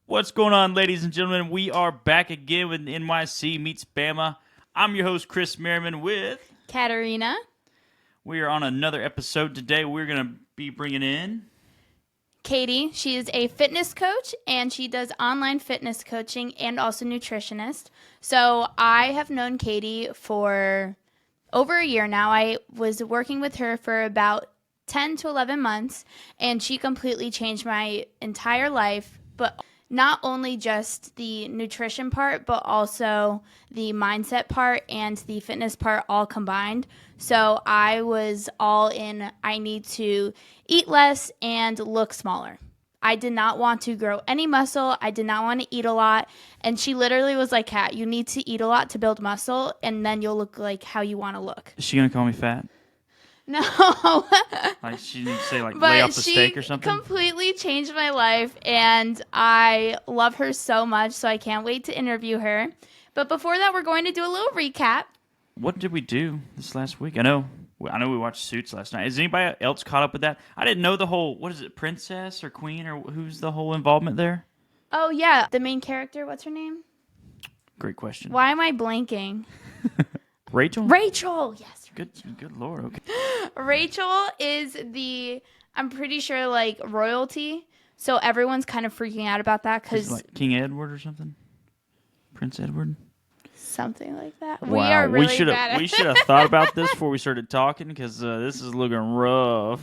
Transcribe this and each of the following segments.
What's going on, ladies and gentlemen? We are back again with NYC Meets Bama. I'm your host, Chris Merriman, with... Katarina. We are on another episode today. We're going to be bringing in... Katie. She is a fitness coach, and she does online fitness coaching and also nutritionist. So I have known Katie for over a year now. I was working with her for about 10 to 11 months, and she completely changed my entire life, but not only just the nutrition part, but also the mindset part and the fitness part all combined. So I was all in. I need to eat less and look smaller. I did not want to grow any muscle. I did not want to eat a lot. And she literally was like, Kat, you need to eat a lot to build muscle, and then you'll look like how you want to look. Is she going to call me fat? No. Like she needs to say, like, lay off the steak or something? But she completely changed my life, and I love her so much, so I can't wait to interview her. But before that, we're going to do a little recap. What did we do this last week? I know we watched Suits last night. Is anybody else caught up with that? I didn't know the whole, what is it, princess or queen, or who's the whole involvement there? Oh, yeah. The main character, what's her name? Great question. Why am I blanking? Rachel? Rachel, yes. Good Lord, okay. Rachel is I'm pretty sure, like, royalty. So everyone's kind of freaking out about that because... like King Edward or something? Prince Edward? Something like that. Wow. We are really bad at We should have thought about this before we started talking because this is looking rough.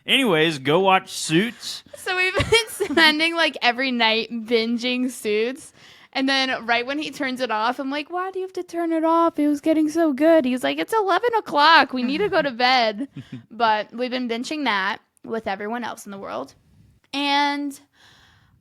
Anyways, go watch Suits. So we've been spending, like, every night binging Suits. And then right when he turns it off, I'm like, why do you have to turn it off? It was getting so good. He's like, it's 11 o'clock. We need to go to bed. But we've been binging that with everyone else in the world. And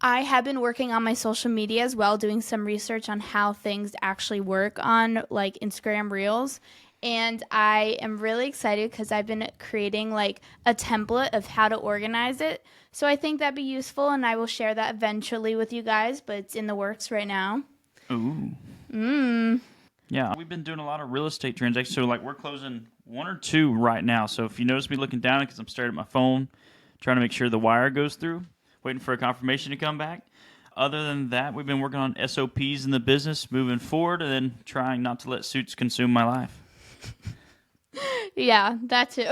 I have been working on my social media as well, doing some research on how things actually work on, like, Instagram Reels. And I am really excited because I've been creating, like, a template of how to organize it. So I think that'd be useful, and I will share that eventually with you guys, but it's in the works right now. Ooh. Yeah, we've been doing a lot of real estate transactions. So, like, we're closing one or two right now. So if you notice me looking down because I'm staring at my phone, trying to make sure the wire goes through, waiting for a confirmation to come back. Other than that, we've been working on SOPs in the business, moving forward, and then trying not to let Suits consume my life. Yeah, that too.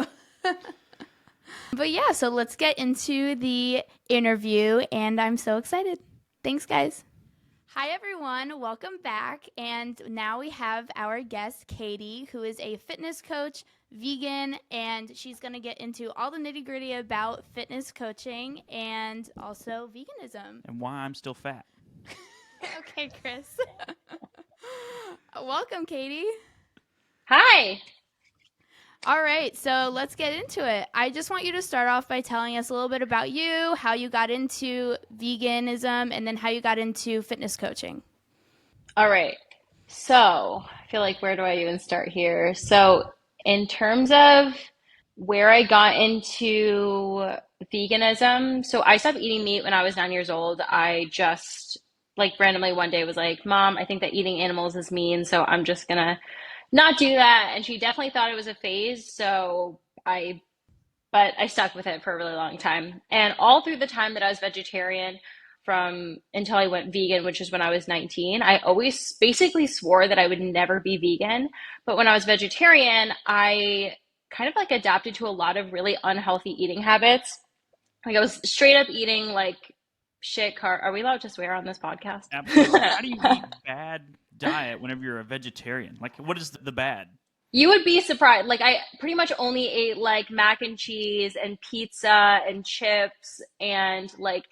But yeah, so let's get into the interview, and I'm so excited. Thanks, guys. Hi, everyone. Welcome back. And now we have our guest, Katie, who is a fitness coach, vegan, and she's going to get into all the nitty-gritty about fitness coaching and also veganism. And why I'm still fat. Okay, Chris. Welcome, Katie. Hi. All right, so let's get into it. I just want you to start off by telling us a little bit about you, how you got into veganism, and then how you got into fitness coaching. All right. So I feel like where do I even start here? So in terms of where I got into veganism, so I stopped eating meat when I was 9 years old. I just like randomly one day was like, Mom, I think that eating animals is mean, so I'm just gonna not do that. And she definitely thought it was a phase. But I stuck with it for a really long time. And all through the time that I was vegetarian, from until I went vegan, which is when I was 19, I always basically swore that I would never be vegan. But when I was vegetarian, I kind of like adapted to a lot of really unhealthy eating habits. Like I was straight up eating like shit car. Are we allowed to swear on this podcast? Absolutely. How do you eat bad diet whenever you're a vegetarian? Like, what is the bad? You would be surprised. Like I pretty much only ate like mac and cheese and pizza and chips and like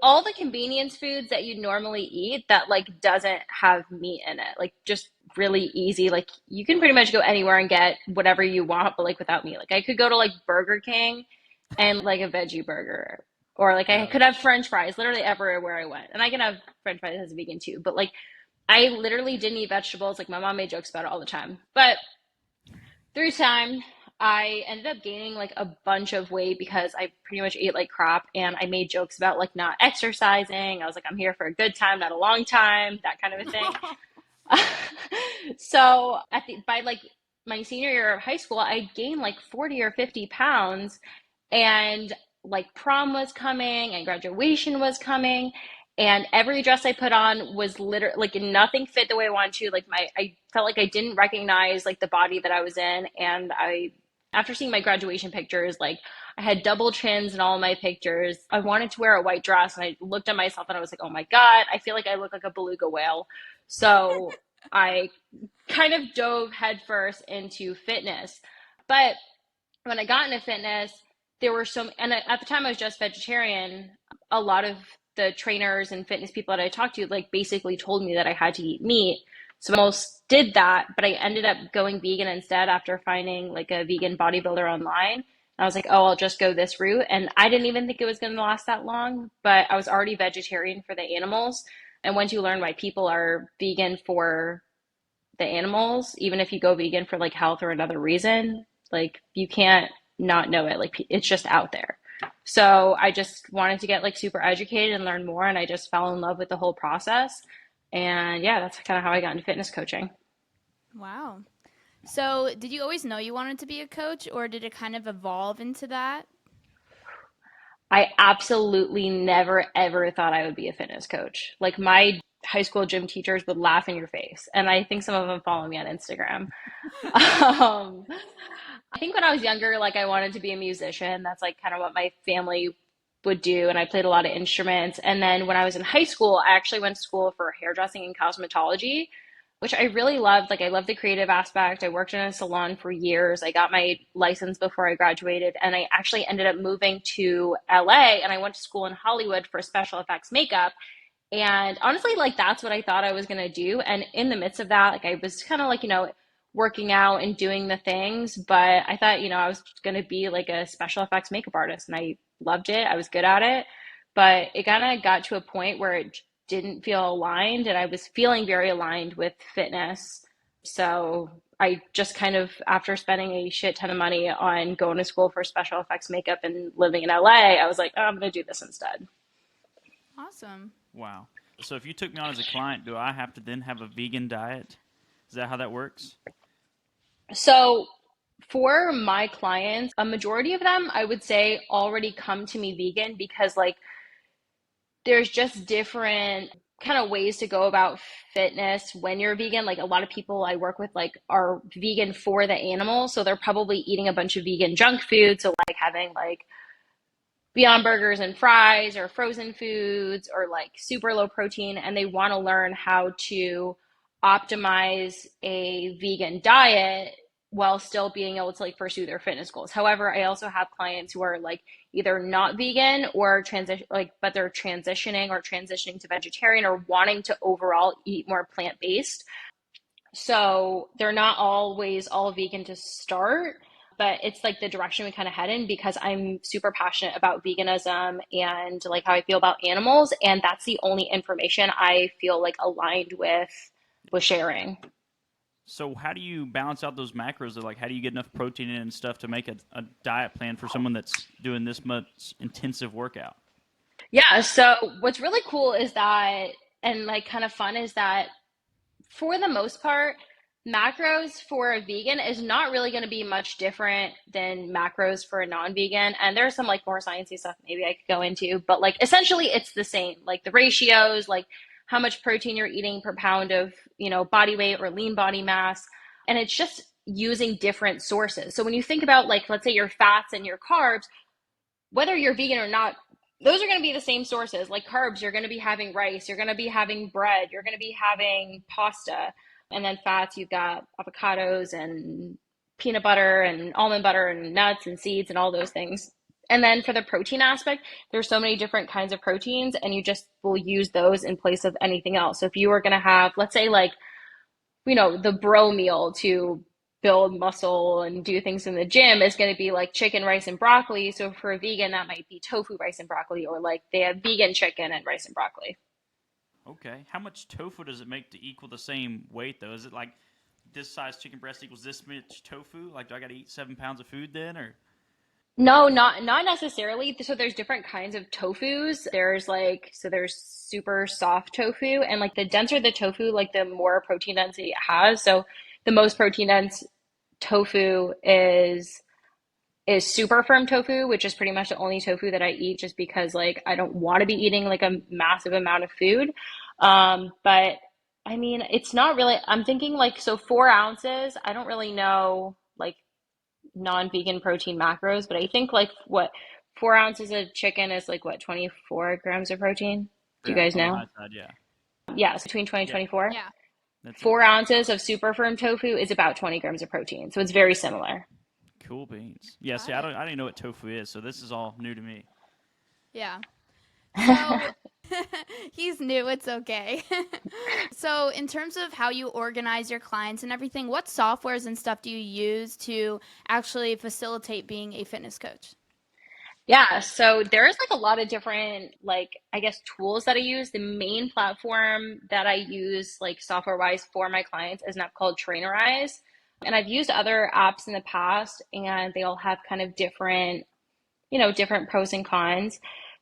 all the convenience foods that you normally eat that like doesn't have meat in it. Like just really easy. Like you can pretty much go anywhere and get whatever you want, but like without meat. Like I could go to like Burger King and like a veggie burger. Or like I Yeah. could have French fries literally everywhere I went. And I can have French fries as a vegan too. But like I literally didn't eat vegetables. Like my mom made jokes about it all the time. But through time, I ended up gaining like a bunch of weight because I pretty much ate like crap and I made jokes about like not exercising. I was like, I'm here for a good time, not a long time, that kind of a thing. So by like my senior year of high school, I gained like 40 or 50 pounds and like prom was coming and graduation was coming. And every dress I put on was literally like nothing fit the way I wanted to. Like I felt like I didn't recognize like the body that I was in. And after seeing my graduation pictures, like I had double chins in all of my pictures. I wanted to wear a white dress, and I looked at myself and I was like, oh my God, I feel like I look like a beluga whale. So I kind of dove headfirst into fitness. But when I got into fitness, there were and at the time I was just vegetarian. A lot of the trainers and fitness people that I talked to, like, basically told me that I had to eat meat. So I almost did that, but I ended up going vegan instead after finding like a vegan bodybuilder online. And I was like, oh, I'll just go this route. And I didn't even think it was going to last that long, but I was already vegetarian for the animals. And once you learn why people are vegan for the animals, even if you go vegan for like health or another reason, like you can't not know it. Like it's just out there. So I just wanted to get like super educated and learn more, and I just fell in love with the whole process. And yeah, that's kind of how I got into fitness coaching. Wow. So did you always know you wanted to be a coach, or did it kind of evolve into that? I absolutely never ever thought I would be a fitness coach. Like my high school gym teachers would laugh in your face, and I think some of them follow me on Instagram. um, I think when I was younger, like I wanted to be a musician. That's like kind of what my family would do. And I played a lot of instruments. And then when I was in high school, I actually went to school for hairdressing and cosmetology, which I really loved. Like I loved the creative aspect. I worked in a salon for years. I got my license before I graduated. And I actually ended up moving to LA, and I went to school in Hollywood for special effects makeup. And honestly, like that's what I thought I was going to do. And in the midst of that, like I was kind of like, working out and doing the things, but I thought, I was going to be like a special effects makeup artist, and I loved it. I was good at it, but it kind of got to a point where it didn't feel aligned, and I was feeling very aligned with fitness. So I just kind of, after spending a shit ton of money on going to school for special effects makeup and living in LA, I was like, oh, I'm going to do this instead. Awesome. Wow. So if you took me on as a client, do I have to then have a vegan diet? Is that how that works? So for my clients, a majority of them, I would say, already come to me vegan because like there's just different kind of ways to go about fitness when you're vegan. Like a lot of people I work with like are vegan for the animals, so they're probably eating a bunch of vegan junk food, so like having like Beyond Burgers and fries or frozen foods or like super low protein, and they want to learn how to optimize a vegan diet while still being able to like pursue their fitness goals. However, I also have clients who are like either not vegan or transition, like, but they're transitioning to vegetarian or wanting to overall eat more plant-based. So they're not always all vegan to start, but it's like the direction we kind of head in because I'm super passionate about veganism and like how I feel about animals. And that's the only information I feel like aligned with sharing. So how do you balance out those macros? Like, how do you get enough protein in and stuff to make a diet plan for someone that's doing this much intensive workout? Yeah. So what's really cool is that, and like kind of fun is that for the most part, macros for a vegan is not really going to be much different than macros for a non-vegan. And there's some like more sciencey stuff maybe I could go into, but like essentially it's the same. Like the ratios, like how much protein you're eating per pound of, body weight or lean body mass. And it's just using different sources. So when you think about like, let's say your fats and your carbs, whether you're vegan or not, those are going to be the same sources. Like carbs, you're going to be having rice, you're going to be having bread, you're going to be having pasta. And then fats, you've got avocados and peanut butter and almond butter and nuts and seeds and all those things. And then for the protein aspect, there's so many different kinds of proteins, and you just will use those in place of anything else. So if you were going to have, let's say like, the bro meal to build muscle and do things in the gym is going to be like chicken, rice, and broccoli. So for a vegan, that might be tofu, rice, and broccoli, or like they have vegan chicken and rice and broccoli. Okay. How much tofu does it make to equal the same weight, though? Is it like this size chicken breast equals this much tofu? Like, do I got to eat 7 pounds of food then, or? No, not necessarily. So there's different kinds of tofus. There's super soft tofu, and like the denser the tofu, like the more protein density it has. So the most protein dense tofu is is super firm tofu, which is pretty much the only tofu that I eat just because like I don't want to be eating like a massive amount of food. But I mean, it's not really, I'm thinking like, so 4 ounces, I don't really know like non-vegan protein macros, but I think like what 4 ounces of chicken is like what, 24 grams of protein? Do you Yeah, guys on the know? high side, yeah. Yeah, so between 20 and Yeah, 24. Yeah. that's it. 4 ounces of super firm tofu is about 20 grams of protein. So it's very similar. Cool beans. Yeah, see, Got it. I didn't know what tofu is, so this is all new to me. Yeah. So he's new. It's okay. So, in terms of how you organize your clients and everything, what softwares and stuff do you use to actually facilitate being a fitness coach? Yeah, so there's like a lot of different like I guess tools that I use. The main platform that I use like software wise for my clients is an app called Trainerize. And I've used other apps in the past and they all have kind of different different pros and cons.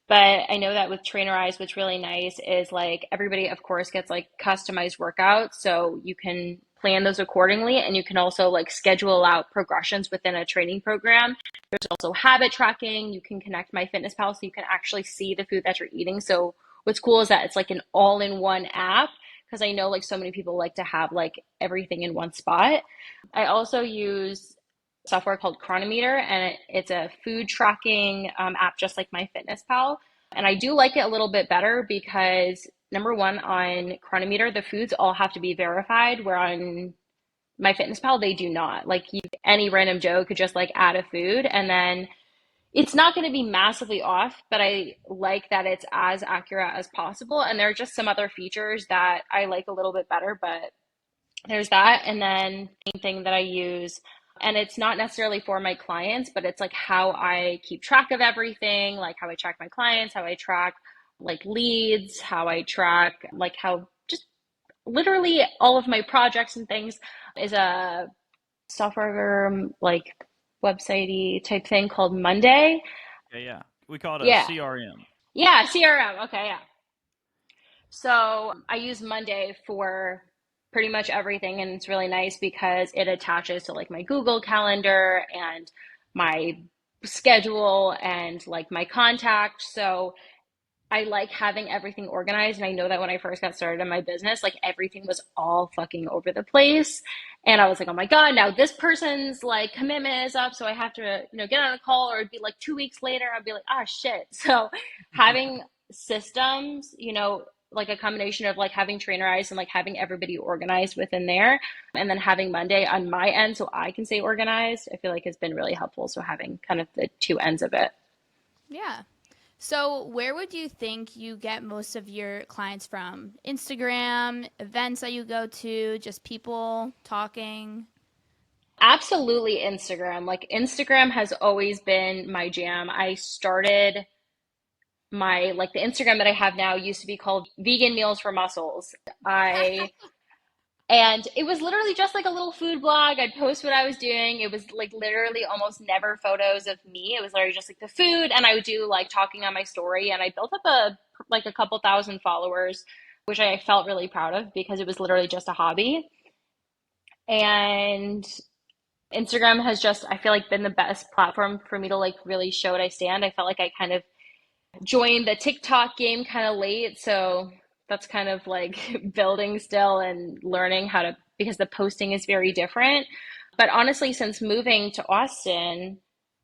But I know that with Trainerize, what's really nice is like everybody, of course, gets like customized workouts. So you can plan those accordingly and you can also like schedule out progressions within a training program. There's also habit tracking. You can connect MyFitnessPal so you can actually see the food that you're eating. So what's cool is that it's like an all-in-one app because I know like so many people like to have like everything in one spot. I also use software called Chronometer, and it's a food tracking app just like MyFitnessPal. And I do like it a little bit better because number one, on Chronometer, the foods all have to be verified, where on MyFitnessPal, they do not. Like any random Joe could just like add a food and then it's not going to be massively off, but I like that it's as accurate as possible. And there are just some other features that I like a little bit better, but there's that. And then main thing that I use, and it's not necessarily for my clients, but it's like how I keep track of everything, like how I track my clients, how I track like leads, how I track like how just literally all of my projects and things is a software like websitey type thing called Monday. Yeah, yeah. We call it a Yeah. CRM. Yeah, CRM. Okay, yeah. So I use Monday for pretty much everything, and it's really nice because it attaches to like my Google Calendar and my schedule and like my contact. So I like having everything organized. And I know that when I first got started in my business, like everything was all fucking over the place. And I was like, oh my God, now this person's like commitment is up. So I have to, get on a call, or it'd be like 2 weeks later. I'd be like, ah, shit. So having systems, like a combination of like having Trainerize and like having everybody organized within there, and then having Monday on my end so I can stay organized, I feel like has been really helpful. So having kind of the two ends of it. Yeah. So, where would you think you get most of your clients from? Instagram, events that you go to, just people talking? Absolutely Instagram. Like Instagram has always been my jam. I started my like the Instagram that I have now used to be called Vegan Meals for Muscles. I and it was literally just like a little food blog. I'd post what I was doing. It was like literally almost never photos of me. It was literally just like the food, and I would do like talking on my story, and I built up a couple thousand followers, which I felt really proud of because it was literally just a hobby. And Instagram has just, I feel like, been the best platform for me to like really show what I stand. I felt like I kind of joined the TikTok game kind of late, so that's kind of like building still and learning how to, because the posting is very different. But honestly, since moving to Austin,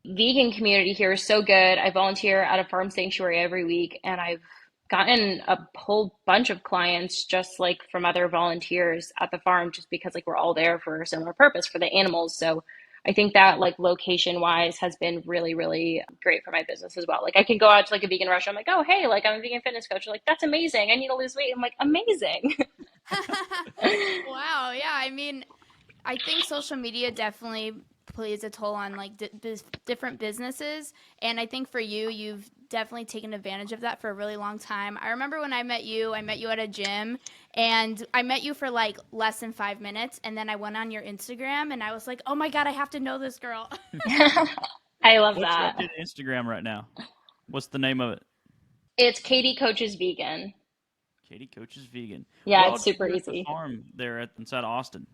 vegan community here is so good. I volunteer at a farm sanctuary every week, and I've gotten a whole bunch of clients just like from other volunteers at the farm, just because like we're all there for a similar purpose for the animals. So I think that like location wise has been really, really great for my business as well. Like I can go out to like a vegan restaurant, I'm like, oh hey, like I'm a vegan fitness coach. They're like, that's amazing. I need to lose weight. I'm like, amazing. Wow. Yeah. I mean, I think social media definitely plays a toll on like different businesses, and I think for you, you've definitely taken advantage of that for a really long time. I remember when I met you at a gym, and I met you for like less than 5 minutes, and then I went on your Instagram, and I was like, oh my God, I have to know this girl. I love What's your that. updated Instagram right now? What's the name of it? It's Katie Coaches Vegan. Katie Coaches Vegan. What Yeah, all it's do you super do at the easy. farm there inside Austin?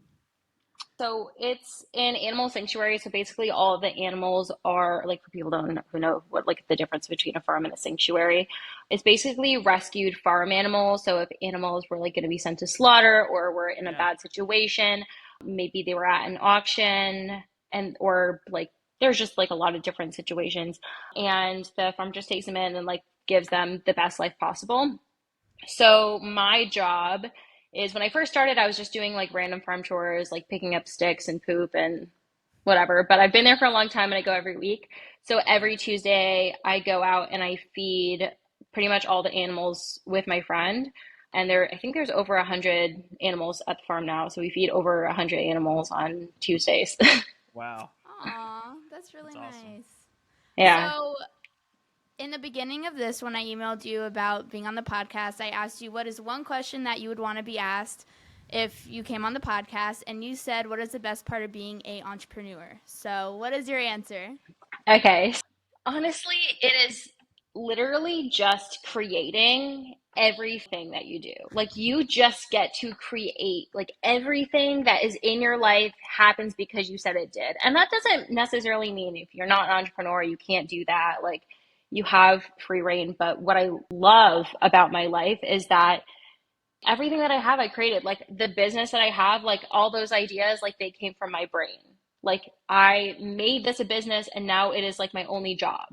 So it's an animal sanctuary. So basically, all of the animals are like for people don't know, who know what like the difference between a farm and a sanctuary. It's basically rescued farm animals. So if animals were like going to be sent to slaughter or were in a Yeah. bad situation, maybe they were at an auction and or like there's just like a lot of different situations, and the farm just takes them in and like gives them the best life possible. So my job is when I first started, I was just doing like random farm chores, like picking up sticks and poop and whatever. But I've been there for a long time and I go every week. So every Tuesday, I go out and I feed pretty much all the animals with my friend. And I think there's over 100 animals at the farm now. So we feed over 100 animals on Tuesdays. Wow. Aw, that's really That's awesome. nice. Yeah. So, in the beginning of this, when I emailed you about being on the podcast, I asked you what is one question that you would want to be asked if you came on the podcast, and you said, what is the best part of being a entrepreneur? So, what is your answer? Okay. Honestly, it is literally just creating everything that you do. Like you just get to create, like everything that is in your life happens because you said it did. And that doesn't necessarily mean if you're not an entrepreneur, you can't do that. Like you have free reign. But what I love about my life is that everything that I have, I created. Like the business that I have, like all those ideas, like they came from my brain. Like I made this a business and now it is like my only job.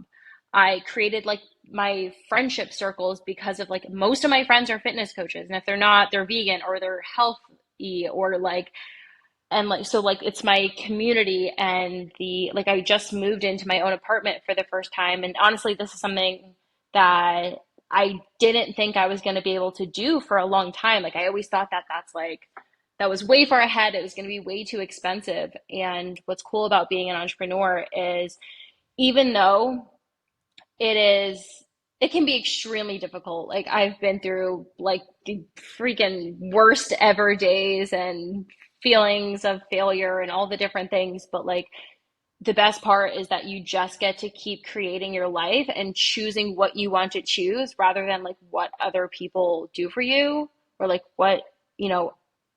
I created like my friendship circles because of like most of my friends are fitness coaches. And if they're not, they're vegan or they're healthy or like and like so like it's my community and the like I just moved into my own apartment for the first time, and honestly this is something that I didn't think I was going to be able to do for a long time. Like I always thought that that was way far ahead, it was going to be way too expensive. And what's cool about being an entrepreneur is even though it is it can be extremely difficult. Like I've been through like the freaking worst ever days and feelings of failure and all the different things, but like the best part is that you just get to keep creating your life and choosing what you want to choose rather than like what other people do for you or like what, you know,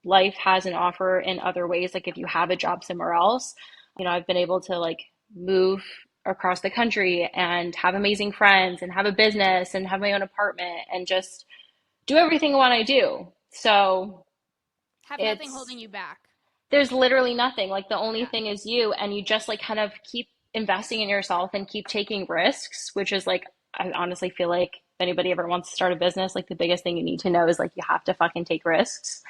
life has an offer in other ways. Like if you have a job somewhere else, I've been able to like move across the country and have amazing friends and have a business and have my own apartment and just do everything I want to do. So Have nothing it's holding you back. there's literally nothing. Like the only Yeah. thing is you, and you just like kind of keep investing in yourself and keep taking risks, which is like, I honestly feel like if anybody ever wants to start a business, like the biggest thing you need to know is like you have to fucking take risks.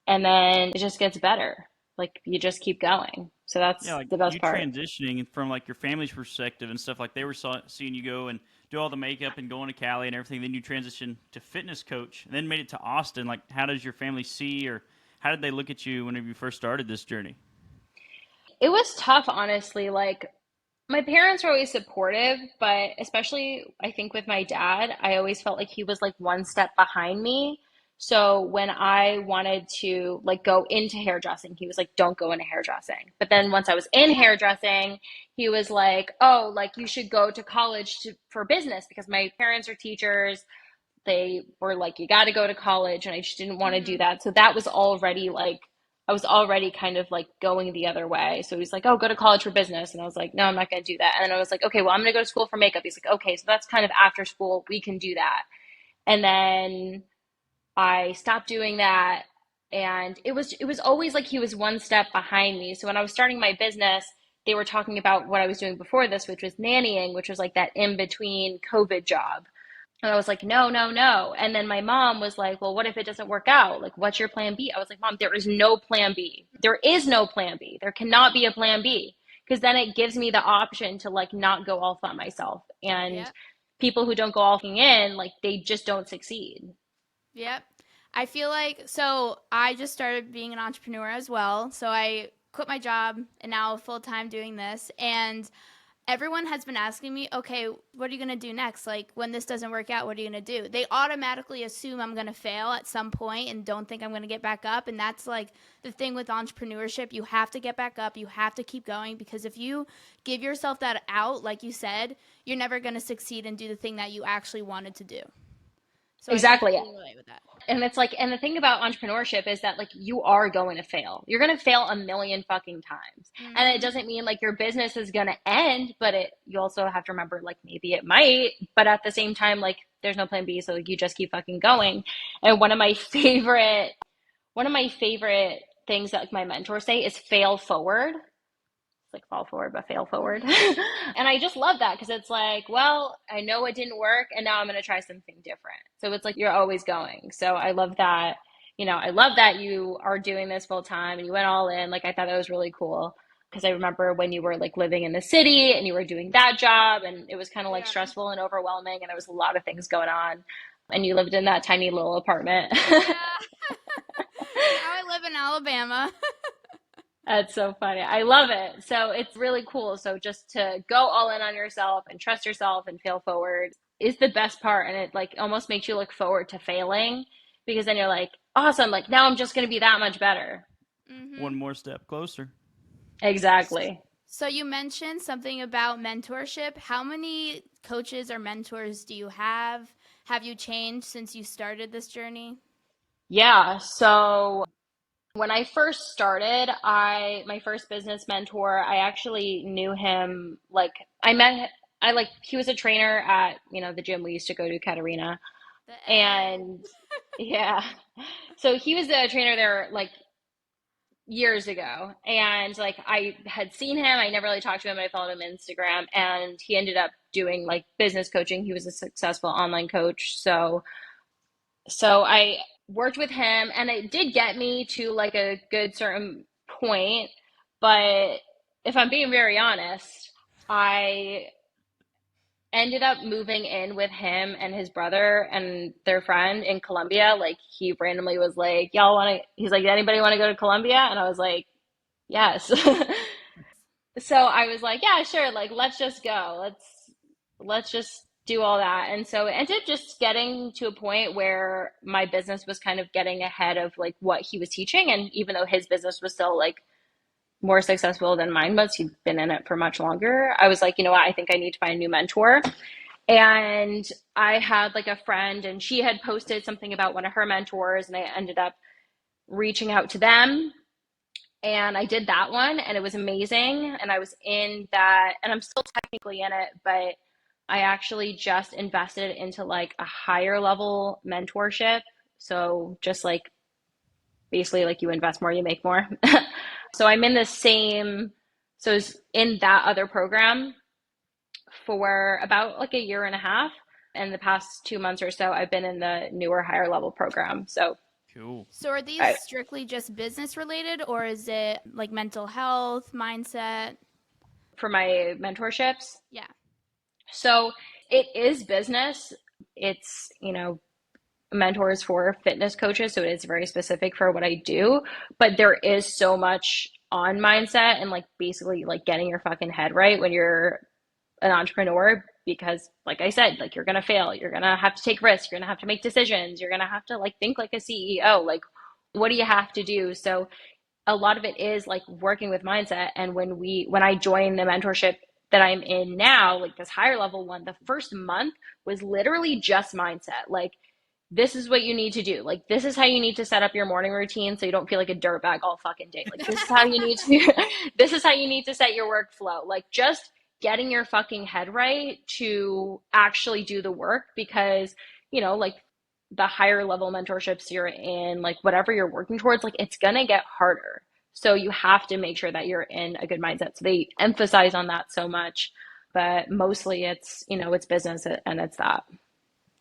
And then it just gets better. Like you just keep going. So Yeah, that's like the best you part. transitioning from like your family's perspective and stuff. Like they were seeing you go and do all the makeup and going to Cali and everything. Then you transition to fitness coach, and then made it to Austin. Like, how does your family see, or how did they look at you whenever you first started this journey? It was tough, honestly. Like my parents were always supportive, but especially I think with my dad, I always felt like he was like one step behind me. So when I wanted to like go into hairdressing, he was like, don't go into hairdressing. But then once I was in hairdressing, he was like, oh, like you should go to college for business because my parents are teachers. They were like, you got to go to college. And I just didn't want to do Mm-hmm. that. So that was already like, I was already kind of like going the other way. So he's like, oh, go to college for business. And I was like, no, I'm not going to do that. And then I was like, okay, well, I'm going to go to school for makeup. He's like, okay, so that's kind of after school. We can do that. And then I stopped doing that. And it was always like he was one step behind me. So when I was starting my business, they were talking about what I was doing before this, which was nannying, which was like that in between COVID job. And I was like, no, no, no. And then my mom was like, well, what if it doesn't work out? Like, what's your plan B? I was like, Mom, there is no plan B. There is no plan B. There cannot be a plan B. Because then it gives me the option to like not go all on myself. And Yep. people who don't go all in, like they just don't succeed. Yep. I feel like, so I just started being an entrepreneur as well. So I quit my job and now full time doing this. And everyone has been asking me, okay, what are you going to do next? Like, when this doesn't work out, what are you going to do? They automatically assume I'm going to fail at some point and don't think I'm going to get back up. And that's like the thing with entrepreneurship. You have to get back up. You have to keep going, because if you give yourself that out, like you said, you're never going to succeed and do the thing that you actually wanted to do. So I Exactly. completely relate with that. And it's like, and the thing about entrepreneurship is that like you are going to fail. You're going to fail a million fucking times. And it Mm-hmm. doesn't mean like your business is going to end, but you also have to remember like maybe it might, but at the same time, like there's no plan B. So like, you just keep fucking going. And one of my favorite things that like my mentors say is fail forward. It's like fall forward, but fail forward. Mm-hmm. And I just love that because it's like, well, I know it didn't work and now I'm going to try something different. So it's like you're always going. So I love that. I love that you are doing this full time and you went all in. Like, I thought that was really cool because I remember when you were like living in the city and you were doing that job and it was kind of like Yeah. stressful and overwhelming and there was a lot of things going on. And you lived in that tiny little apartment. Yeah. Now I live in Alabama. That's so funny. I love it. So it's really cool. So just to go all in on yourself and trust yourself and fail forward is the best part. And it like almost makes you look forward to failing because then you're like, awesome. Like now I'm just going to be that much better. Mm-hmm. One more step closer. Exactly. So you mentioned something about mentorship. How many coaches or mentors do you have? Have you changed since you started this journey? Yeah. So when I first started, my first business mentor, I actually knew him like he was a trainer at, the gym we used to go to, Katarina. The egg. And yeah. So he was a trainer there like years ago. And like I had seen him, I never really talked to him, I followed him on Instagram and he ended up doing like business coaching. He was a successful online coach. So I worked with him and it did get me to like a good certain point, but if I'm being very honest, I ended up moving in with him and his brother and their friend in Colombia. Like he randomly was like, "Y'all want to?" He's like, "Anybody want to go to Colombia?" And I was like, "Yes." So I was like, "Yeah, sure. Like, let's just go. Let's just do all that." And so it ended up just getting to a point where my business was kind of getting ahead of like what he was teaching. And even though his business was still like more successful than mine was, he'd been in it for much longer. I was like, you know what? I think I need to find a new mentor. And I had like a friend and she had posted something about one of her mentors and I ended up reaching out to them and I did that one and it was amazing. And I was in that and I'm still technically in it, but I actually just invested into like a higher level mentorship. So just like basically like you invest more, you make more. So I'm in the same, so I was in that other program for about like a year and a half. And the past 2 months or so, I've been in the newer, higher level program. So, Cool. So are these I, strictly just business related or is it like mental health, mindset? for my mentorships, Yeah. so it is business. It's, mentors for fitness coaches. So it is very specific for what I do. But there is so much on mindset and like basically like getting your fucking head right when you're an entrepreneur because like I said, like you're gonna fail, you're gonna have to take risks, you're gonna have to make decisions, you're gonna have to like think like a CEO, like what do you have to do? So a lot of it is like working with mindset. And when I joined the mentorship that I'm in now, like this higher level one, the first month was literally just mindset. Like this is what you need to do. Like this is how you need to set up your morning routine so you don't feel like a dirtbag all fucking day. Like this is how you need to this is how you need to set your workflow. Like just getting your fucking head right to actually do the work because, like the higher level mentorships you're in, like whatever you're working towards, like it's gonna get harder. So you have to make sure that you're in a good mindset. So they emphasize on that so much, but mostly it's business and it's that.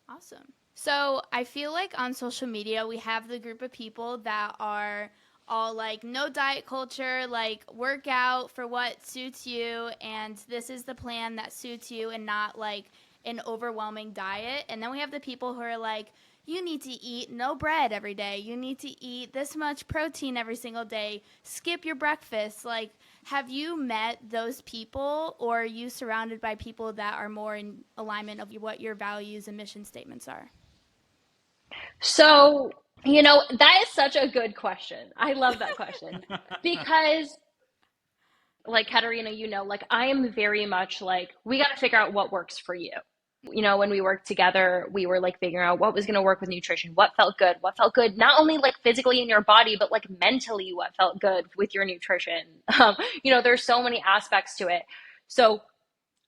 Awesome. So I feel like on social media, we have the group of people that are all like, no diet culture, like work out for what suits you, and this is the plan that suits you, and not like an overwhelming diet. And then we have the people who are like, you need to eat no bread every day. You need to eat this much protein every single day. Skip your breakfast. Like, have you met those people, or are you surrounded by people that are more in alignment of what your values and mission statements are? So, that is such a good question. I love that question because, like Katarina, like I am very much like, we got to figure out what works for you. When we worked together, we were like figuring out what was going to work with nutrition, what felt good, not only like physically in your body, but like mentally, what felt good with your nutrition. There's so many aspects to it. So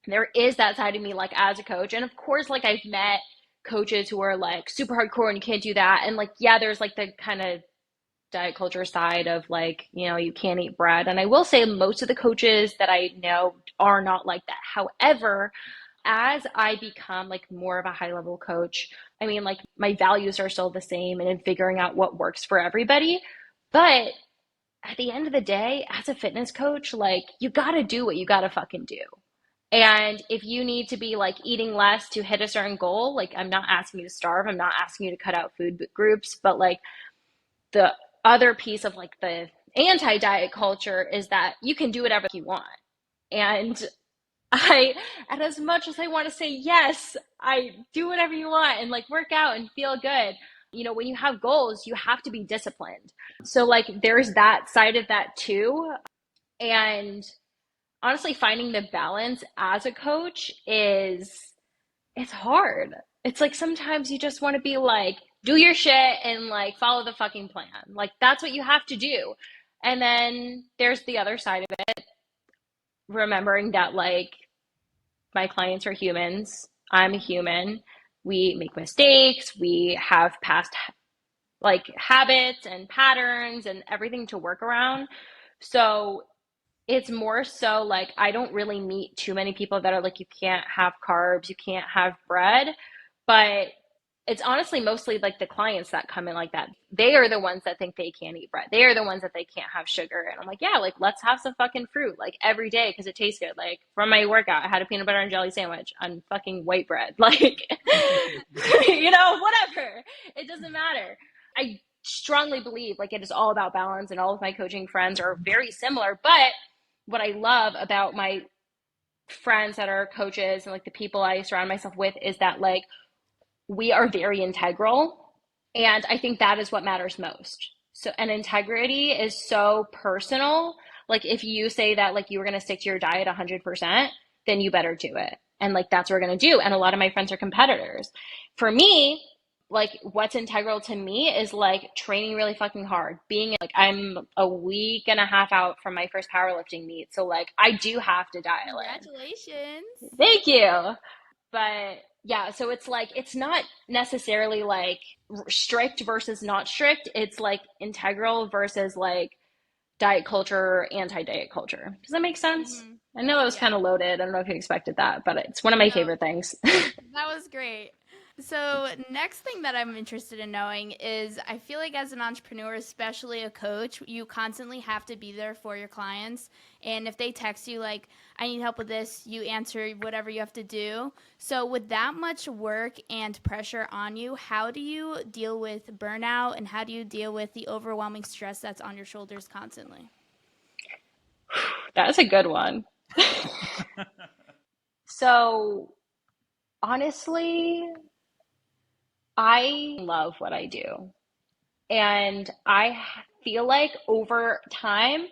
there is that side of me, like as a coach. And of course, like I've met coaches who are like super hardcore and you can't do that. And like, yeah, there's like the kind of diet culture side of like, you can't eat bread. And I will say most of the coaches that I know are not like that. However, as I become like more of a high level coach, I mean, like my values are still the same and in figuring out what works for everybody. But at the end of the day, as a fitness coach, like you got to do what you got to fucking do. And if you need to be like eating less to hit a certain goal, like I'm not asking you to starve, I'm not asking you to cut out food groups, but like the other piece of like the anti-diet culture is that you can do whatever you want. And and as much as I want to say, yes, I do whatever you want and like work out and feel good, when you have goals, you have to be disciplined. So like there's that side of that too. And honestly, finding the balance as a coach it's hard. It's like sometimes you just want to be like, do your shit and like follow the fucking plan. Like that's what you have to do. And then there's the other side of it, remembering that like my clients are humans. I'm a human. We make mistakes. We have past like habits and patterns and everything to work around. So it's more so like I don't really meet too many people that are like, you can't have carbs, you can't have bread. But it's honestly mostly like the clients that come in like that. They are the ones that think they can't eat bread. They are the ones that they can't have sugar. And I'm like, yeah, like let's have some fucking fruit like every day because it tastes good. Like from my workout, I had a peanut butter and jelly sandwich on fucking white bread. Like, whatever. It doesn't matter. I strongly believe like it is all about balance, and all of my coaching friends are very similar. But what I love about my friends that are coaches and like the people I surround myself with is that like we are very integral. And I think that is what matters most. So, and integrity is so personal. Like if you say that like you were going to stick to your diet 100%, then you better do it. And like that's what we're going to do. And a lot of my friends are competitors. For me, like what's integral to me is like training really fucking hard, being like I'm a week and a half out from my first powerlifting meet, so like I do have to dial in. Congratulations. Thank you. But yeah, so it's like it's not necessarily like strict versus not strict, it's like integral versus like diet culture, anti-diet culture. Does that make sense? I know that was kind of loaded. I don't know if you expected that, but it's one of my favorite things. That was great. So, next thing that I'm interested in knowing is I feel like as an entrepreneur, especially a coach, you constantly have to be there for your clients. And if they text you like, I need help with this, you answer whatever you have to do. So, with that much work and pressure on you, how do you deal with burnout, and how do you deal with the overwhelming stress that's on your shoulders constantly? That's a good one. So, honestly, I love what I do. And I feel like over time,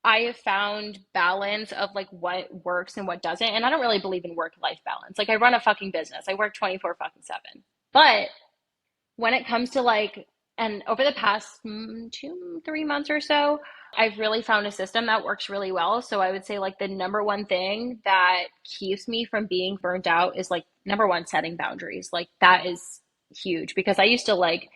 I have found balance of like what works and what doesn't. And I don't really believe in work-life balance. Like I run a fucking business. I work 24 fucking 7. But when it comes to like, and over the past 2, 3 months or so, I've really found a system that works really well. So I would say like the number one thing that keeps me from being burnt out is like number one, setting boundaries. Like that is huge because I used to like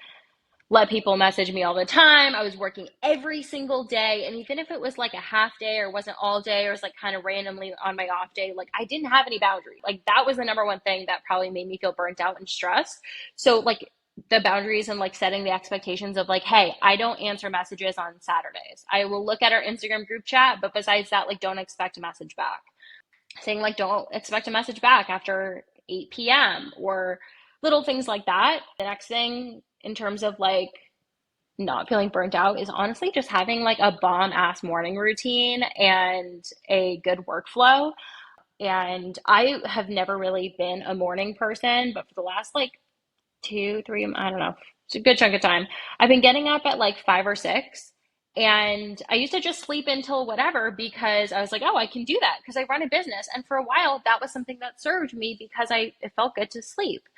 let people message me all the time. I was working every single day. And even if it was like a half day or wasn't all day or was like kind of randomly on my off day, like I didn't have any boundaries. Like that was the number one thing that probably made me feel burnt out and stressed. So like the boundaries and like setting the expectations of like, hey, I don't answer messages on Saturdays. I will look at our Instagram group chat, but besides that, like don't expect a message back. Saying like don't expect a message back after 8 p.m. or little things like that. The next thing in terms of like not feeling burnt out is honestly just having like a bomb ass morning routine and a good workflow. And I have never really been a morning person, but for the last like 2, 3, I don't know, it's a good chunk of time, I've been getting up at like 5 or 6. And I used to just sleep until whatever because I was like, oh, I can do that because I run a business. And for a while, that was something that served me because it felt good to sleep.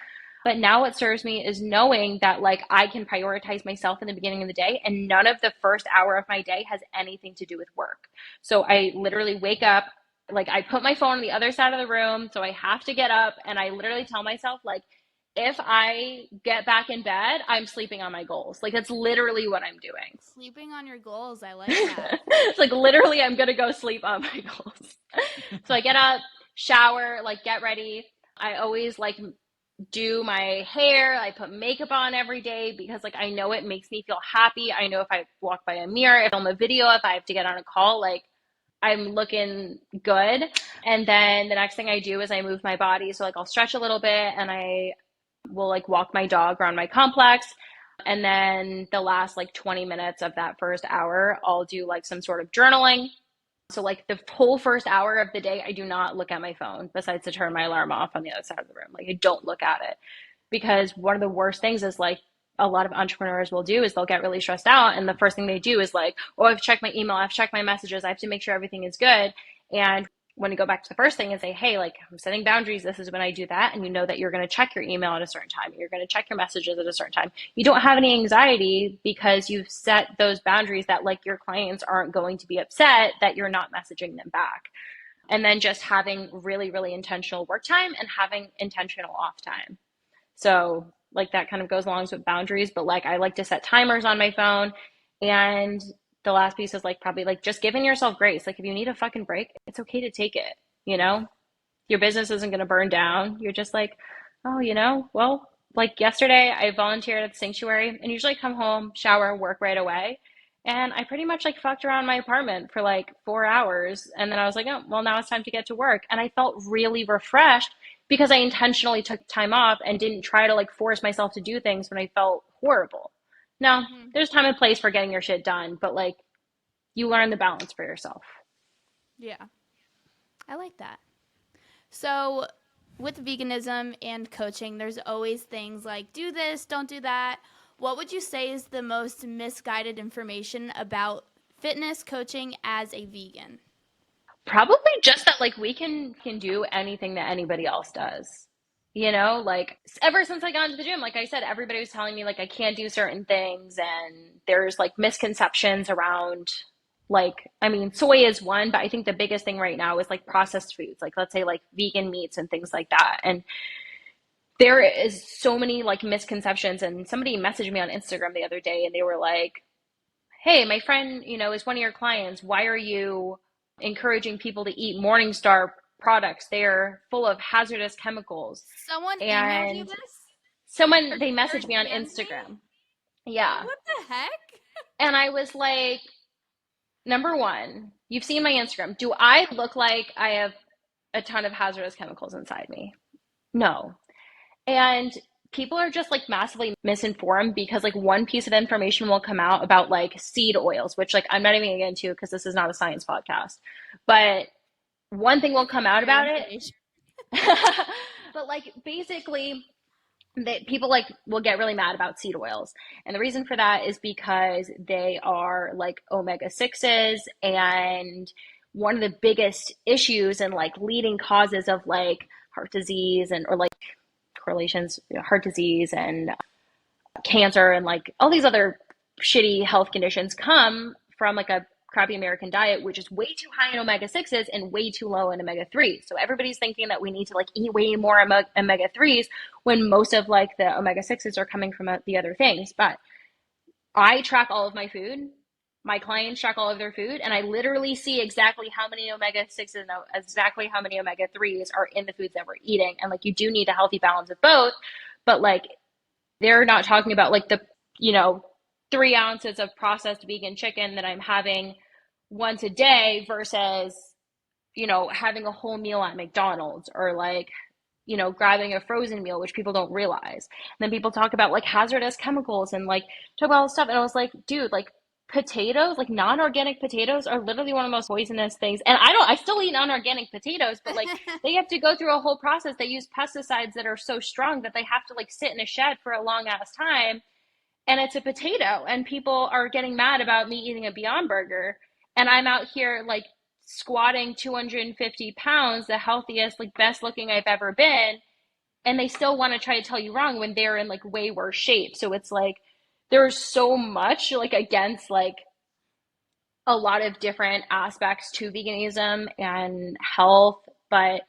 But now what serves me is knowing that like I can prioritize myself in the beginning of the day, and none of the first hour of my day has anything to do with work. So I literally wake up, like I put my phone on the other side of the room, so I have to get up, and I literally tell myself like if I get back in bed, I'm sleeping on my goals. Like that's literally what I'm doing. Sleeping on your goals. I like that. It's like literally I'm gonna go sleep on my goals. So I get up, shower, like get ready. I always like do my hair. I put makeup on every day because like I know it makes me feel happy. I know if I walk by a mirror, if I film a video, if I have to get on a call, like I'm looking good. And then the next thing I do is I move my body. So like I'll stretch a little bit and I will like walk my dog around my complex. And then the last like 20 minutes of that first hour, I'll do like some sort of journaling. So like the whole first hour of the day, I do not look at my phone besides to turn my alarm off on the other side of the room. Like I don't look at it because one of the worst things is like a lot of entrepreneurs will do is they'll get really stressed out. And the first thing they do is like, oh, I've checked my email, I've checked my messages, I have to make sure everything is good. And when you go back to the first thing and say, hey, like I'm setting boundaries, this is when I do that. And you know that you're going to check your email at a certain time. You're going to check your messages at a certain time. You don't have any anxiety because you've set those boundaries that like your clients aren't going to be upset that you're not messaging them back. And then just having really, really intentional work time and having intentional off time. So like that kind of goes along with boundaries, but like I like to set timers on my phone. And the last piece is like probably like just giving yourself grace. Like if you need a fucking break, it's okay to take it, you know? Your business isn't going to burn down. You're just like, oh, you know, well, like yesterday I volunteered at the sanctuary and usually come home, shower, work right away. And I pretty much like fucked around my apartment for like 4 hours. And then I was like, oh, well, now it's time to get to work. And I felt really refreshed because I intentionally took time off and didn't try to like force myself to do things when I felt horrible. Now, there's time and place for getting your shit done, but like you learn the balance for yourself. Yeah. I like that. So with veganism and coaching, there's always things like do this, don't do that. What would you say is the most misguided information about fitness coaching as a vegan? Probably just that like we can do anything that anybody else does. You know, like ever since I got into the gym, like I said, everybody was telling me like I can't do certain things and there's like misconceptions around like, I mean, soy is one, but I think the biggest thing right now is like processed foods, like let's say like vegan meats and things like that. And there is so many like misconceptions. And somebody messaged me on Instagram the other day and they were like, hey, my friend, you know, is one of your clients. Why are you encouraging people to eat Morningstar products? They're full of hazardous chemicals. Someone emailed you this? They messaged me on Instagram. Yeah. What the heck? And I was like, number one, you've seen my Instagram. Do I look like I have a ton of hazardous chemicals inside me? No. And people are just like massively misinformed because like one piece of information will come out about like seed oils, which like I'm not even gonna get into because this is not a science podcast. But one thing will come out about it. But like basically that people like will get really mad about seed oils. And the reason for that is because they are like omega-6s, and one of the biggest issues and like leading causes of like heart disease and or like correlations, you know, heart disease and cancer and like all these other shitty health conditions come from like a crappy American diet, which is way too high in omega-6s and way too low in omega-3s. So everybody's thinking that we need to like eat way more omega-3s when most of like the omega-6s are coming from the other things. But I track all of my food. My clients track all of their food, and I literally see exactly how many omega-6s and exactly how many omega-3s are in the foods that we're eating. And like you do need a healthy balance of both, but like they're not talking about like the, you know, 3 ounces of processed vegan chicken that I'm having once a day versus, you know, having a whole meal at McDonald's or like, you know, grabbing a frozen meal, which people don't realize. And then people talk about like hazardous chemicals and like talk about all this stuff. And I was like, dude, like potatoes, like non-organic potatoes are literally one of the most poisonous things. And I still eat non-organic potatoes, but like they have to go through a whole process. They use pesticides that are so strong that they have to like sit in a shed for a long ass time. and it's a potato, and people are getting mad about me eating a Beyond Burger, and I'm out here like squatting 250 pounds, the healthiest, like best looking I've ever been, and they still want to try to tell you wrong when they're in like way worse shape. So it's like there's so much like against like a lot of different aspects to veganism and health, but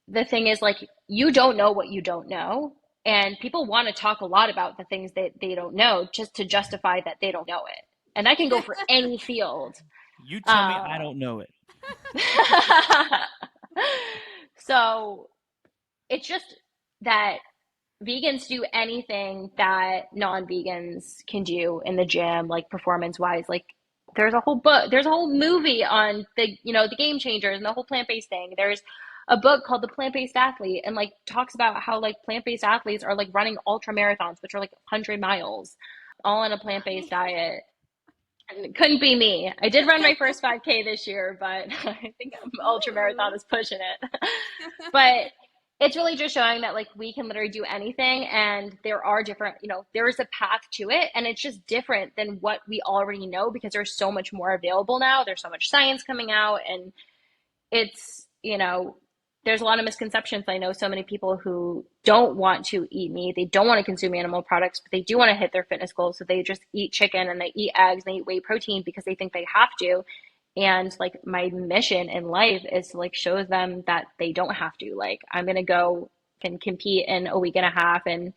the thing is like you don't know what you don't know, and people want to talk a lot about the things that they don't know just to justify that they don't know it, and that can go for any field. You tell me I don't know it. So it's just that vegans do anything that non-vegans can do in the gym, like performance wise. Like there's a whole book, there's a whole movie on the, the game changers and the whole plant-based thing. There's a book called The Plant-Based Athlete, and like talks about how like plant-based athletes are like running ultra marathons, which are like 100 miles, all on a plant-based diet. And it couldn't be me. I did run my first 5K this year, but I think ultra marathon is pushing it. But it's really just showing that like we can literally do anything, and there are different, there is a path to it, and it's just different than what we already know because there's so much more available now. There's so much science coming out, and it's, there's a lot of misconceptions. I know so many people who don't want to eat meat. They don't want to consume animal products, but they do want to hit their fitness goals. So they just eat chicken and they eat eggs and they eat whey protein because they think they have to. And like my mission in life is to like show them that they don't have to. Like I'm going to go and compete in a week and a half and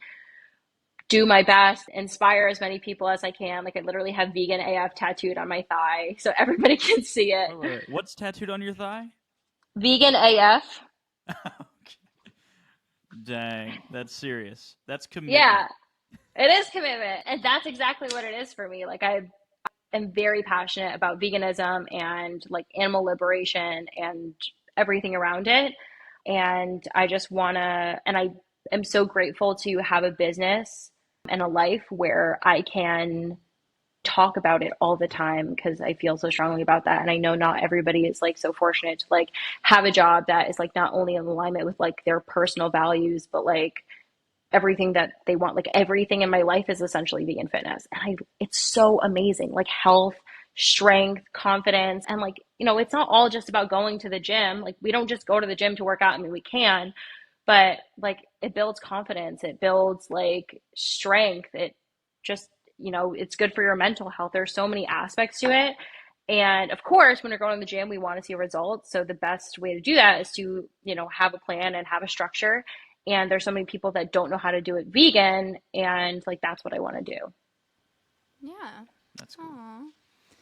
do my best, inspire as many people as I can. Like I literally have vegan AF tattooed on my thigh so everybody can see it. Wait. What's tattooed on your thigh? Vegan AF. Dang, that's serious. That's commitment. Yeah, it is commitment. And that's exactly what it is for me. Like I am very passionate about veganism and like animal liberation and everything around it. And I just want to, and I am so grateful to have a business and a life where I can talk about it all the time because I feel so strongly about that. And I know not everybody is like so fortunate to like have a job that is like not only in alignment with like their personal values, but like everything that they want. Like everything in my life is essentially vegan fitness. And it's so amazing. Like health, strength, confidence, and like, it's not all just about going to the gym. Like we don't just go to the gym to work out. I mean, we can, but like it builds confidence. It builds like strength. It just, it's good for your mental health. There's so many aspects to it. And of course, when you're going to the gym, we want to see results. So the best way to do that is to, have a plan and have a structure. And there's so many people that don't know how to do it vegan. And like, that's what I want to do. Yeah. That's cool. Aww.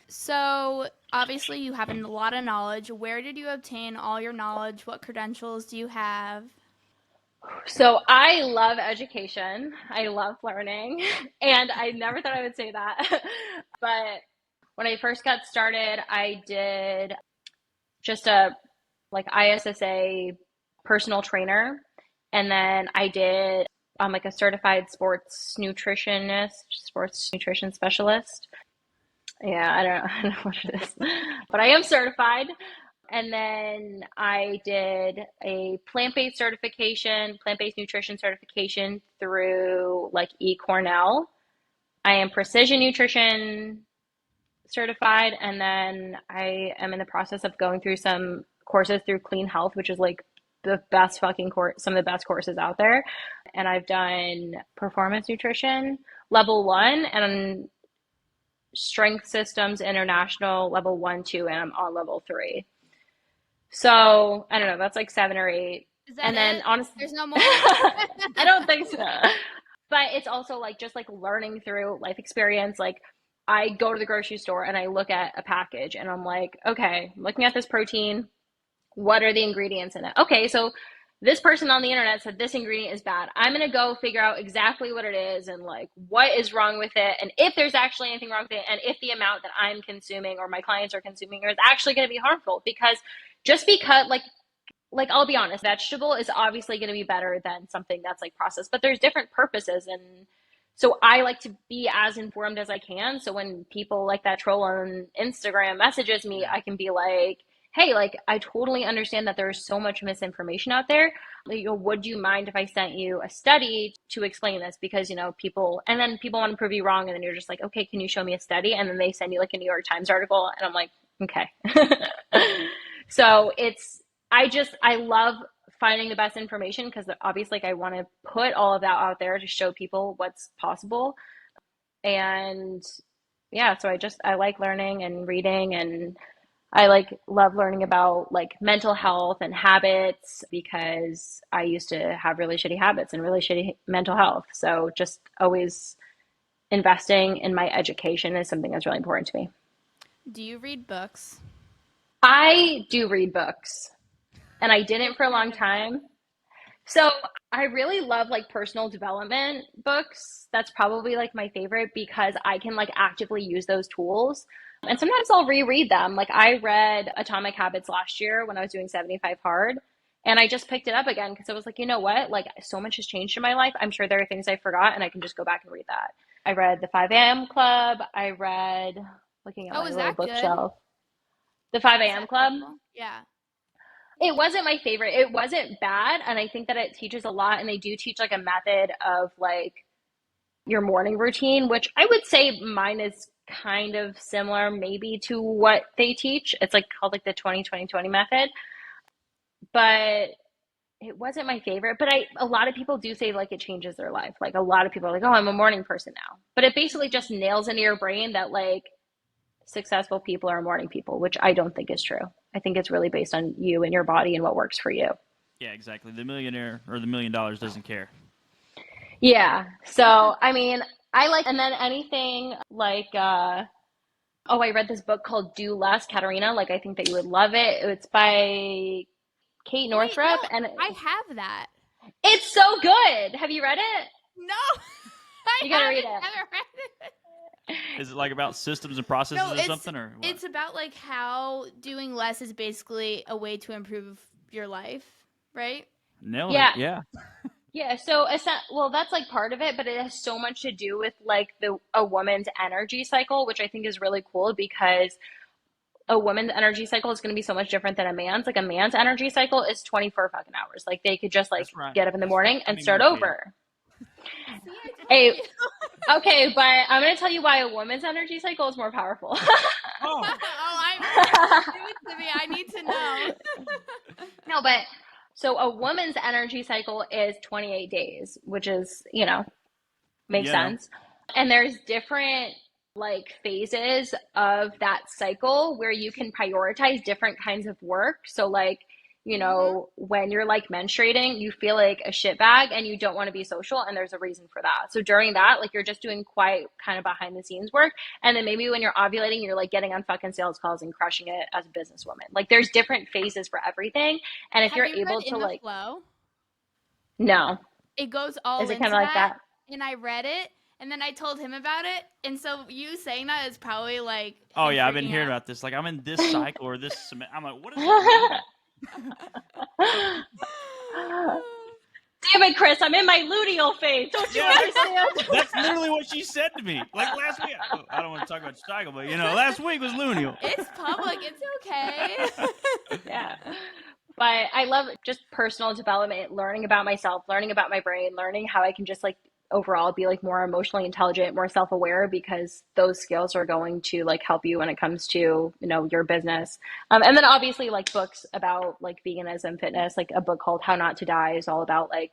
So obviously you have a lot of knowledge. Where did you obtain all your knowledge? What credentials do you have? So I love education. I love learning. And I never thought I would say that. But when I first got started, I did just a like ISSA personal trainer. And then I did like a certified sports nutrition specialist. Yeah, I don't know what it is, but I am certified. And then I did a plant-based nutrition certification through like eCornell. I am precision nutrition certified. And then I am in the process of going through some courses through Clean Health, which is like the best fucking course, some of the best courses out there. And I've done performance nutrition level 1 and Strength Systems International level 1, 2, and I'm on level 3. So I don't know, that's like 7 or 8. And then honestly, there's no more. I don't think so. But it's also like just like learning through life experience. Like I go to the grocery store and I look at a package and I'm like, okay, I'm looking at this protein. What are the ingredients in it? Okay, so this person on the internet said this ingredient is bad. I'm going to go figure out exactly what it is and like what is wrong with it. And if there's actually anything wrong with it, and if the amount that I'm consuming or my clients are consuming is actually going to be harmful. Because just because like I'll be honest, vegetable is obviously going to be better than something that's like processed, but there's different purposes. And so I like to be as informed as I can. So when people like that troll on Instagram messages me, I can be like, hey, like, I totally understand that there's so much misinformation out there. Like, would you mind if I sent you a study to explain this? Because, people, and then people want to prove you wrong. And then you're just like, okay, can you show me a study? And then they send you like a New York Times article. And I'm like, okay. So I love finding the best information because obviously like I want to put all of that out there to show people what's possible. And yeah, so I like learning and reading, and I like love learning about like mental health and habits because I used to have really shitty habits and really shitty mental health. So just always investing in my education is something that's really important to me. Do you read books? I do read books, and I didn't for a long time. So I really love like personal development books. That's probably like my favorite because I can like actively use those tools. And sometimes I'll reread them. Like I read Atomic Habits last year when I was doing 75 Hard. And I just picked it up again because I was like, you know what? Like so much has changed in my life. I'm sure there are things I forgot and I can just go back and read that. I read The 5 a.m. Club. I read, looking at Oh, my is little that good? bookshelf, The 5 Is a.m. that Club. helpful? Yeah. It wasn't my favorite. It wasn't bad. And I think that it teaches a lot. And they do teach like a method of like your morning routine, which I would say mine is kind of similar maybe to what they teach. It's like called like the 20-20-20 method. But it wasn't my favorite. But a lot of people do say like it changes their life. Like a lot of people are like, oh, I'm a morning person now. But it basically just nails into your brain that like successful people are morning people, which I don't think is true. I think it's really based on you and your body and what works for you. Yeah, exactly. The millionaire or the $1 million doesn't care. Yeah. So, I mean, I like, and then anything like, oh, I read this book called Do Less, Katarina. Like, I think that you would love it. It's by Kate Wait, no, Northrup, and I have that. it's so good. Have you read it? No, You I gotta read haven't it. ever read it. Is it like about systems and processes No, or something, or what? it's about like how doing less is basically a way to improve your life, right? Nailed it. Yeah. Yeah. Yeah. So, well, that's like part of it, but it has so much to do with like a woman's energy cycle, which I think is really cool because a woman's energy cycle is going to be so much different than a man's. Like a man's energy cycle is 24 fucking hours. Like they could just like That's right. get up in the That's right. morning Tell and me start more, Katie. over. See, I told Hey, you. okay, but I'm going to tell you why a woman's energy cycle is more powerful. Oh, Give it to me. I need to know. No, but so a woman's energy cycle is 28 days, which is, makes you know. sense. And there's different like phases of that cycle where you can prioritize different kinds of work. So like, Mhm. when you're like menstruating, you feel like a shitbag and you don't want to be social, and there's a reason for that. So during that, like you're just doing quite kind of behind the scenes work. And then maybe when you're ovulating, you're like getting on fucking sales calls and crushing it as a businesswoman. Like there's different phases for everything. And if Have you're you read able to In the like, Flow? no, It goes is all it kind into of like that, that? and I read it, and then I told him about it, and so you saying that is probably like Oh him yeah, I've been freaking hearing out. about this. Like I'm in this cycle or this. I'm like, what does that mean? Damn it, Chris, I'm in my luteal phase. Don't you Yeah, understand? that's literally what she said to me. Like last week. I don't want to talk about your cycle, but last week was luteal. It's public. It's okay. Yeah. But I love just personal development, learning about myself, learning about my brain, learning how I can just like overall be like more emotionally intelligent, more self-aware, because those skills are going to like help you when it comes to, your business. And then obviously like books about like veganism, fitness, like a book called How Not to Die is all about like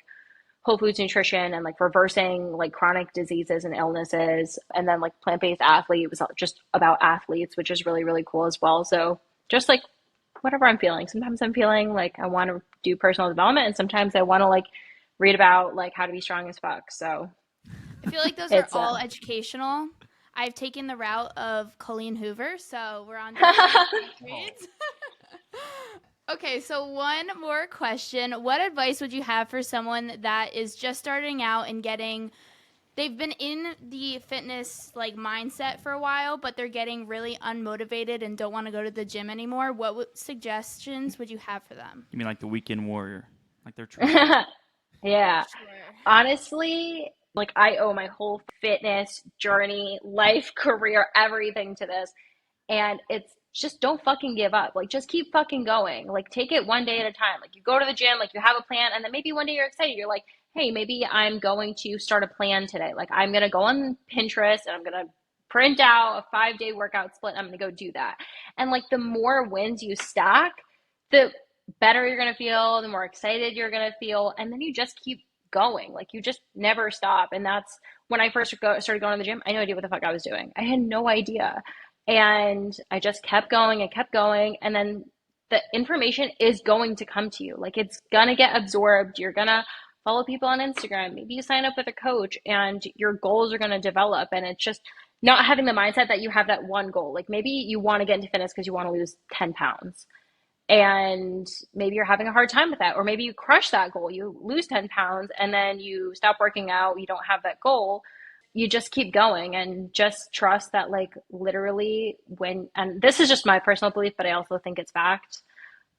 whole foods nutrition and like reversing like chronic diseases and illnesses. And then like plant-based athlete was just about athletes, which is really, really cool as well. So just like whatever I'm feeling. Sometimes I'm feeling like I want to do personal development, and sometimes I want to like read about like how to be strong as fuck. So I feel like those are it's all educational. I've taken the route of Colleen Hoover, so we're on different reads. Okay, so one more question. What advice would you have for someone that is just starting out and they've been in the fitness like mindset for a while, but they're getting really unmotivated and don't want to go to the gym anymore? What suggestions would you have for them? You mean like the weekend warrior, like they're trying? yeah. Sure. Honestly, like I owe my whole fitness journey, life, career, everything to this. And it's just don't fucking give up. Like, just keep fucking going. Like, take it one day at a time. Like, you go to the gym, like, you have a plan, and then maybe one day you're excited. You're like, hey, maybe I'm going to start a plan today. Like, I'm going to go on Pinterest and I'm going to print out a 5-day workout split. I'm going to go do that. And like, the more wins you stack, the better you're going to feel, the more excited you're going to feel. And then you just keep going. Like, you just never stop. And that's when I first started going to the gym. I had no idea what the fuck I was doing. I had no idea. And I just kept going and kept going. And then the information is going to come to you. Like, it's going to get absorbed. You're going to follow people on Instagram. Maybe you sign up with a coach and your goals are going to develop. And it's just not having the mindset that you have that one goal. Like, maybe you want to get into fitness because you want to lose 10 pounds. And maybe you're having a hard time with that. Or maybe you crush that goal. You lose 10 pounds and then you stop working out. You don't have that goal. You just keep going and just trust that, like, literally and this is just my personal belief, but I also think it's fact.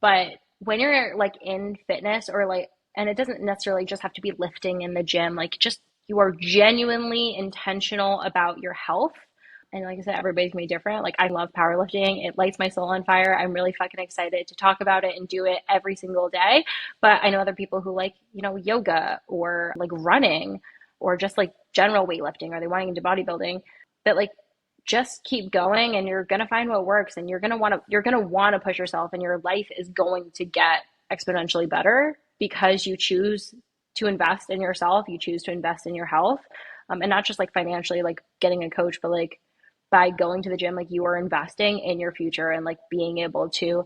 But when you're like in fitness or like, and it doesn't necessarily just have to be lifting in the gym, like, just you are genuinely intentional about your health. And like I said, everybody's gonna be different. Like, I love powerlifting. It lights my soul on fire. I'm really fucking excited to talk about it and do it every single day. But I know other people who like, yoga or like running or just like general weightlifting, or they want to get into bodybuilding, that like, just keep going and you're going to find what works, and you're going to want to push yourself, and your life is going to get exponentially better because you choose to invest in yourself. You choose to invest in your health. And not just like financially, like getting a coach, but like by going to the gym, like, you are investing in your future and like being able to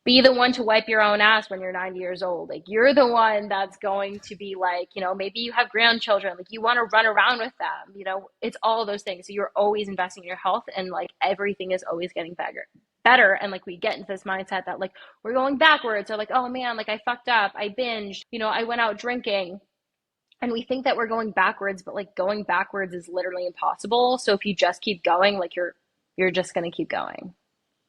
be the one to wipe your own ass when you're 90 years old. Like, you're the one that's going to be like, maybe you have grandchildren, like, you want to run around with them, it's all those things. So you're always investing in your health, and like, everything is always getting better. And like, we get into this mindset that like, we're going backwards, or like, oh man, like, I fucked up, I binged, I went out drinking. And we think that we're going backwards, but like, going backwards is literally impossible. So if you just keep going, like, you're just going to keep going.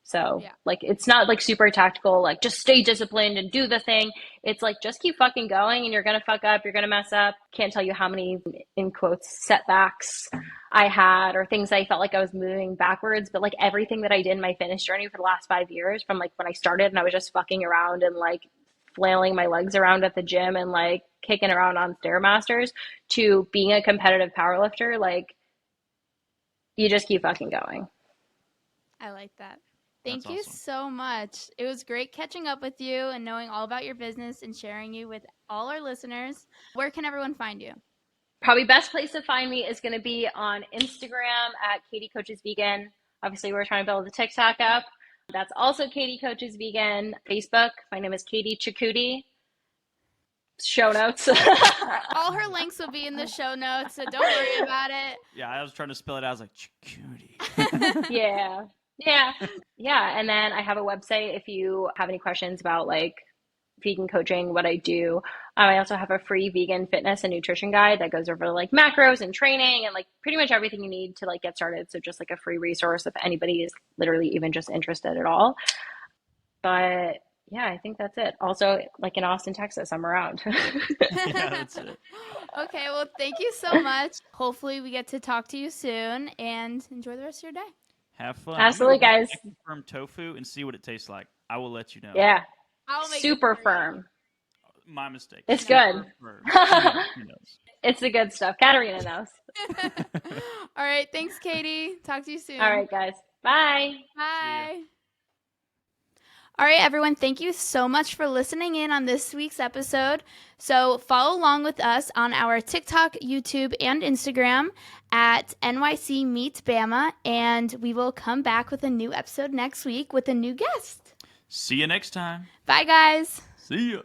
So yeah. Like, it's not like super tactical, like, just stay disciplined and do the thing. It's like, just keep fucking going, and you're going to fuck up. You're going to mess up. Can't tell you how many, in quotes, setbacks I had, or things I felt like I was moving backwards. But like, everything that I did in my fitness journey for the last 5 years, from like when I started and I was just fucking around and like flailing my legs around at the gym and like kicking around on Stairmasters, to being a competitive powerlifter, like, you just keep fucking going. I like that. Thank you so much. It was great catching up with you and knowing all about your business and sharing you with all our listeners. Where can everyone find you? Probably best place to find me is going to be on Instagram at Katie Coaches Vegan. Obviously, we're trying to build the TikTok up. That's also Katie Coaches Vegan. Facebook, my name is Katie Chetcuti. Show notes. All her links will be in the show notes, so don't worry about it. Yeah, I was trying to spell it out. I was like, Chetcuti. Yeah. And then I have a website if you have any questions about like vegan coaching, what I do. I also have a free vegan fitness and nutrition guide that goes over like macros and training and like pretty much everything you need to like get started. So just like a free resource if anybody is literally even just interested at all. But yeah, I think that's it. Also, like in Austin, Texas, I'm around. Yeah, that's it. Okay, well, thank you so much. Hopefully we get to talk to you soon, and enjoy the rest of your day. Have fun. Absolutely, guys. Firm tofu and see what it tastes like. I will let you know. Yeah. I'll make super firm. My mistake. It's good. She knows. It's the good stuff. Katarina knows. All right. Thanks, Katie. Talk to you soon. All right, guys. Bye. Bye. All right, everyone, thank you so much for listening in on this week's episode. So follow along with us on our TikTok, YouTube, and Instagram at NYC Meets Bama, and we will come back with a new episode next week with a new guest. See you next time. Bye, guys. See ya.